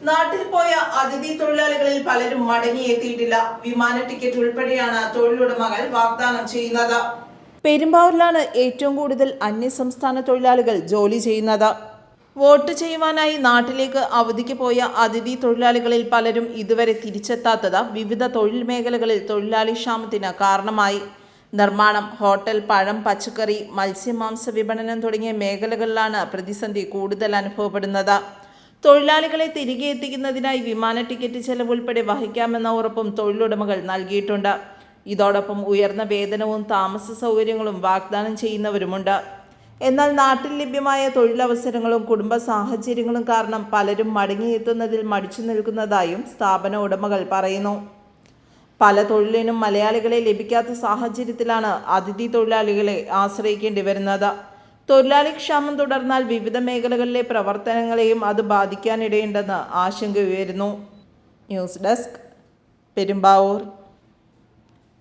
നാട്ടിൽ പോയ അതിഥി തൊഴിലാളികളിൽ പലരും മടങ്ങിയെത്തിയിട്ടില്ല. വിമാന ടിക്കറ്റ് ഉൾപ്പെടെയാണ് തൊഴിലുടമകൾ വാഗ്ദാനം ചെയ്യുന്നത്. പെരുമ്പാവൂരിലാണ് ഏറ്റവും കൂടുതൽ അന്യസംസ്ഥാന തൊഴിലാളികൾ ജോലി ചെയ്യുന്നത്. വോട്ട് ചെയ്യുവാനായി നാട്ടിലേക്ക് അവധിക്ക് പോയ അതിഥി തൊഴിലാളികളിൽ പലരും ഇതുവരെ തിരിച്ചെത്താത്തത് വിവിധ തൊഴിൽ മേഖലകളിൽ തൊഴിലാളി ക്ഷാമത്തിന് കാരണമായി. നിർമ്മാണം, ഹോട്ടൽ, പഴം, പച്ചക്കറി, മത്സ്യമാംസ വിപണനം തുടങ്ങിയ മേഖലകളിലാണ് പ്രതിസന്ധി കൂടുതൽ അനുഭവപ്പെടുന്നത്. തൊഴിലാളികളെ തിരികെ എത്തിക്കുന്നതിനായി വിമാന ടിക്കറ്റ് ചെലവ് ഉൾപ്പെടെ വഹിക്കാമെന്ന ഉറപ്പും തൊഴിലുടമകൾ നൽകിയിട്ടുണ്ട്. ഇതോടൊപ്പം ഉയർന്ന വേതനവും താമസ സൗകര്യങ്ങളും വാഗ്ദാനം ചെയ്യുന്നവരുമുണ്ട്. എന്നാൽ നാട്ടിൽ ലഭ്യമായ തൊഴിലവസരങ്ങളും കുടുംബ സാഹചര്യങ്ങളും കാരണം പലരും മടങ്ങിയെത്തുന്നതിൽ മടിച്ചു നിൽക്കുന്നതായും സ്ഥാപന ഉടമകൾ പറയുന്നു. പല തൊഴിലിനും മലയാളികളെ ലഭിക്കാത്ത സാഹചര്യത്തിലാണ് അതിഥി തൊഴിലാളികളെ ആശ്രയിക്കേണ്ടി വരുന്നത്. തൊഴിലാളി ക്ഷാമം തുടർന്നാൽ വിവിധ മേഖലകളിലെ പ്രവർത്തനങ്ങളെയും അത് ബാധിക്കാനിടയുണ്ടെന്ന് ആശങ്കയുയരുന്നു. News desk, Perumbavoor.